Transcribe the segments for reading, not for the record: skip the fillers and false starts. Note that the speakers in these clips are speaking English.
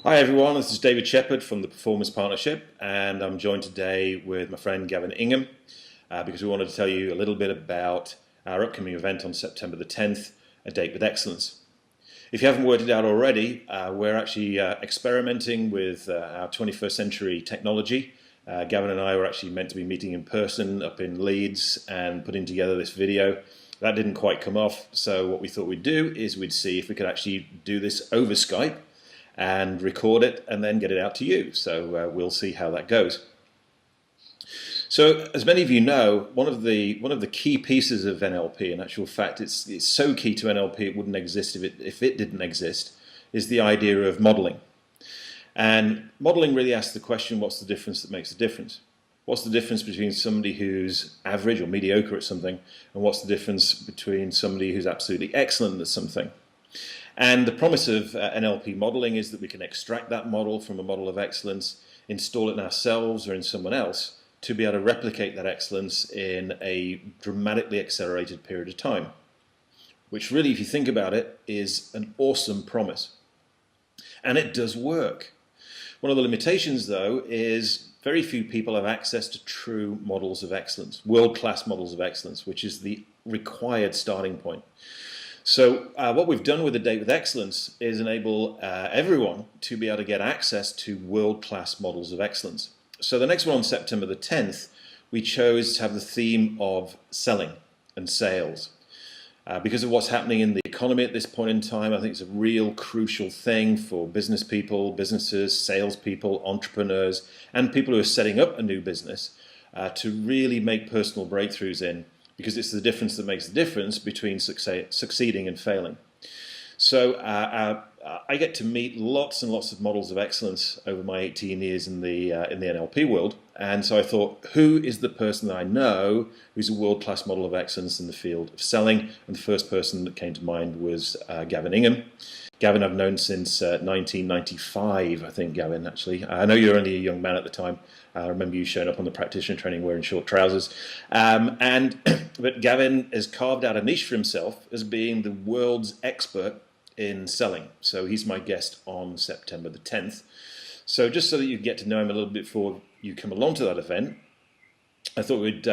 Hi everyone, this is David Shephard from the Performance Partnership, and I'm joined today with my friend Gavin Ingham because we wanted to tell you a little bit about our upcoming event on September the 10th, A Date with Excellence. If you haven't worked it out already, we're actually experimenting with our 21st century technology. Gavin and I were actually meant to be meeting in person up in Leeds and putting together this video. That didn't quite come off, so what we thought we'd do is we'd see if we could actually do this over Skype and record it and then get it out to you. So we'll see how that goes. So as many of you know, one of the key pieces of NLP, in actual fact it's so key to NLP it wouldn't exist if it didn't exist, is the idea of modeling. And modeling really asks the question, what's the difference that makes a difference? What's the difference between somebody who's average or mediocre at something, and what's the difference between somebody who's absolutely excellent at something? And the promise of NLP modeling is that we can extract that model from a model of excellence, install it in ourselves or in someone else to be able to replicate that excellence in a dramatically accelerated period of time, which really, if you think about it, is an awesome promise. And it does work. One of the limitations, though, is very few people have access to true models of excellence, world-class models of excellence, which is the required starting point. So what we've done with A Date with Excellence is enable everyone to be able to get access to world-class models of excellence. So the next one on September the 10th, we chose to have the theme of selling and sales. Because of what's happening in the economy at this point in time, I think it's a real crucial thing for business people, businesses, salespeople, entrepreneurs, and people who are setting up a new business to really make personal breakthroughs in, because it's the difference that makes the difference between succeeding and failing. So I get to meet lots and lots of models of excellence over my 18 years in the NLP world, and so I thought, who is the person that I know who's a world-class model of excellence in the field of selling? And the first person that came to mind was Gavin Ingham. Gavin I've known since 1995, I think, Gavin, actually. I know you're only a young man at the time. I remember you showing up on the practitioner training wearing short trousers. But Gavin has carved out a niche for himself as being the world's expert in selling. So he's my guest on September the 10th. So just so that you get to know him a little bit before you come along to that event, I thought we'd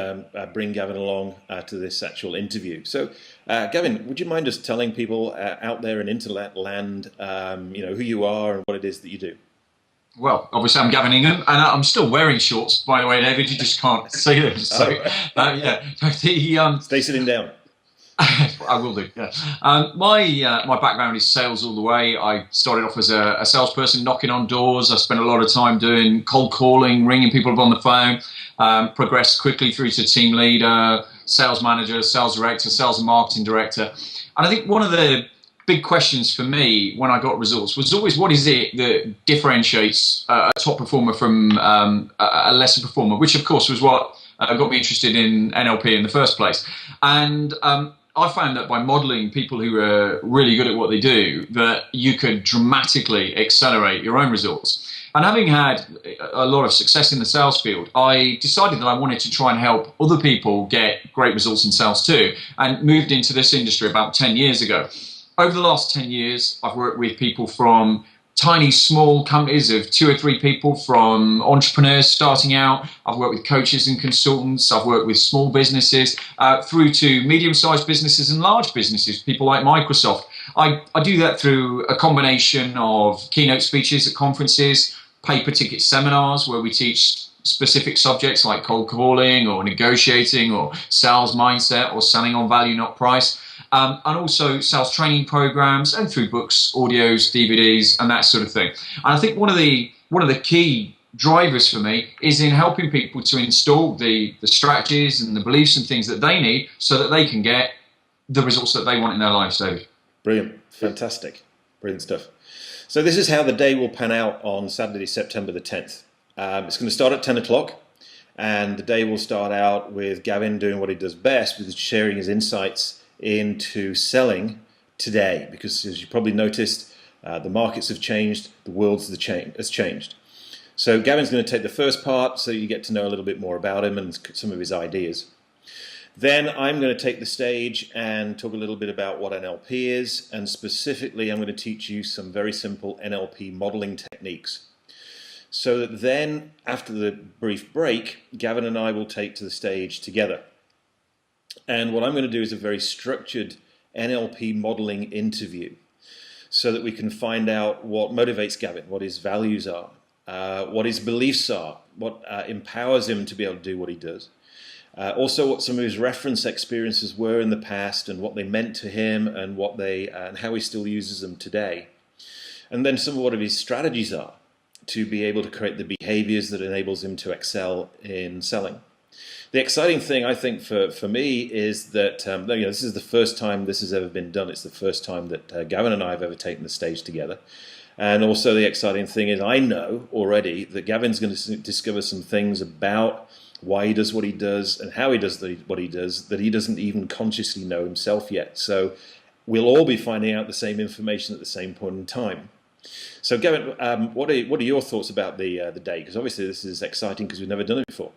bring Gavin along to this actual interview. So, Gavin, would you mind just telling people out there in internet land, who you are and what it is that you do? Well, obviously I'm Gavin Ingham, and I'm still wearing shorts, by the way, David. You just can't see them. So, Stay sitting down. I will do, yeah. My background is sales all the way. I started off as a salesperson knocking on doors. I spent a lot of time doing cold calling, ringing people up on the phone, progressed quickly through to team leader, sales manager, sales director, sales and marketing director. And I think one of the big questions for me when I got results was always, what is it that differentiates a top performer from a lesser performer, which of course was what got me interested in NLP in the first place. And I found that by modeling people who are really good at what they do, that you could dramatically accelerate your own results. And having had a lot of success in the sales field, I decided that I wanted to try and help other people get great results in sales too, and moved into this industry about 10 years ago. Over the last 10 years, I've worked with people from tiny, small companies of 2 or 3 people, from entrepreneurs starting out. I've worked with coaches and consultants. I've worked with small businesses through to medium-sized businesses and large businesses, people like Microsoft. I do that through a combination of keynote speeches at conferences, pay-per-ticket seminars where we teach specific subjects like cold calling or negotiating or sales mindset or selling on value, not price. And also sales training programs, and through books, audios, DVDs, and that sort of thing. And I think one of the key drivers for me is in helping people to install the strategies and the beliefs and things that they need so that they can get the results that they want in their lives, David. Brilliant. Fantastic. Brilliant stuff. So this is how the day will pan out on Saturday, September the 10th. It's going to start at 10 o'clock. And the day will start out with Gavin doing what he does best, which is sharing his insights into selling today, because as you probably noticed, the markets have changed, the world has changed. So Gavin's going to take the first part so you get to know a little bit more about him and some of his ideas. Then I'm going to take the stage and talk a little bit about what NLP is, and specifically I'm going to teach you some very simple NLP modeling techniques. So that then, after the brief break, Gavin and I will take to the stage together. And what I'm going to do is a very structured NLP modeling interview so that we can find out what motivates Gavin, what his values are, what his beliefs are, what empowers him to be able to do what he does. Also, what some of his reference experiences were in the past and what they meant to him and and how he still uses them today. And then some of what his strategies are to be able to create the behaviors that enables him to excel in selling. The exciting thing, I think, for me is that this is the first time this has ever been done. It's the first time that Gavin and I have ever taken the stage together. And also the exciting thing is I know already that Gavin's going to discover some things about why he does what he does and how he does what he does that he doesn't even consciously know himself yet. So we'll all be finding out the same information at the same point in time. So Gavin, what are your thoughts about the day? Because obviously this is exciting because we've never done it before.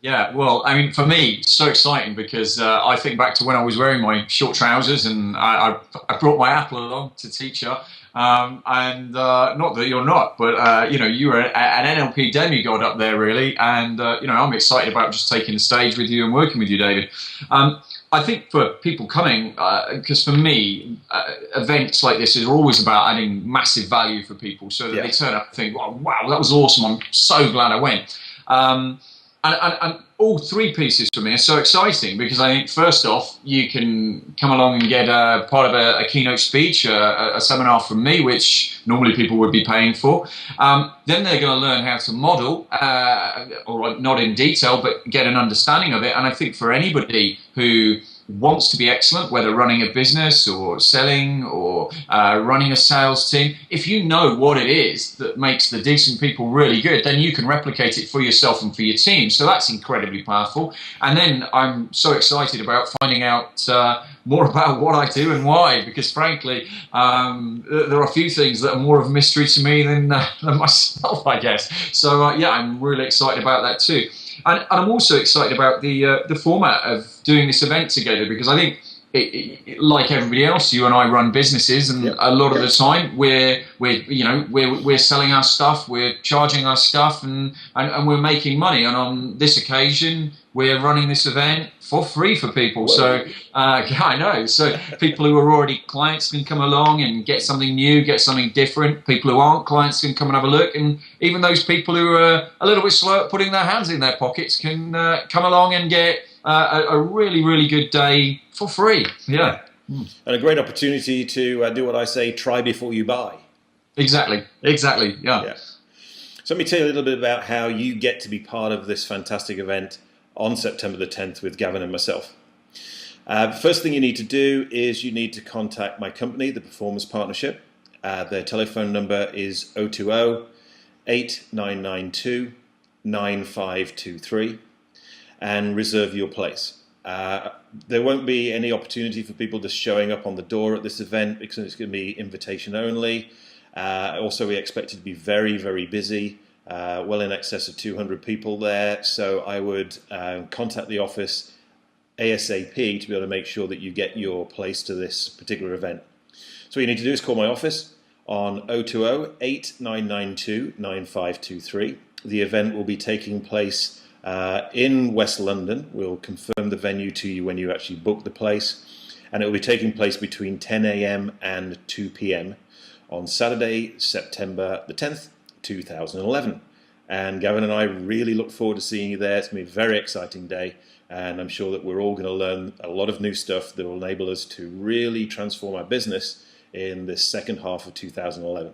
Yeah, well, I mean, for me, it's so exciting because I think back to when I was wearing my short trousers and I brought my apple along to teach her. And not that you're not, but you were an NLP demigod up there, really. And I'm excited about just taking the stage with you and working with you, David. I think for people coming, because for me, events like this are always about adding massive value for people, so that they turn up and think, "Oh, wow, that was awesome! I'm so glad I went." And all three pieces for me are so exciting because I think, first off, you can come along and get part of a keynote speech, a seminar from me, which normally people would be paying for. Then they're going to learn how to model, or not in detail, but get an understanding of it. And I think for anybody who wants to be excellent, whether running a business or selling or running a sales team, if you know what it is that makes the decent people really good, then you can replicate it for yourself and for your team. So that's incredibly powerful. And then I'm so excited about finding out more about what I do and why, because frankly, there are a few things that are more of a mystery to me than myself, I guess. So I'm really excited about that too. And I'm also excited about the format of doing this event together, because I think, like everybody else, you and I run businesses, and a lot of the time we're selling our stuff, we're charging our stuff, and we're making money. And on this occasion, we're running this event for free for people. So I know. So people who are already clients can come along and get something new, get something different. People who aren't clients can come and have a look. And even those people who are a little bit slow at putting their hands in their pockets can come along and get a really, really good day for free. Yeah. And a great opportunity to do what I say, try before you buy. Exactly. Yeah. So let me tell you a little bit about how you get to be part of this fantastic event on September the 10th with Gavin and myself. First thing you need to do is you need to contact my company, the Performance Partnership. Their telephone number is 020-8992-9523 and reserve your place. There won't be any opportunity for people just showing up on the door at this event because it's going to be invitation only. Also, we expect it to be very, very busy. Well in excess of 200 people there, so I would contact the office ASAP to be able to make sure that you get your place to this particular event. So what you need to do is call my office on 020-8992-9523. The event will be taking place in West London. We'll confirm the venue to you when you actually book the place, and it will be taking place between 10 a.m. and 2 p.m. on Saturday, September the 10th, 2011. And Gavin and I really look forward to seeing you there. It's going to be a very exciting day, and I'm sure that we're all going to learn a lot of new stuff that will enable us to really transform our business in this second half of 2011.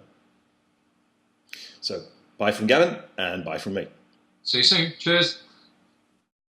So bye from Gavin and bye from me. See you soon. Cheers.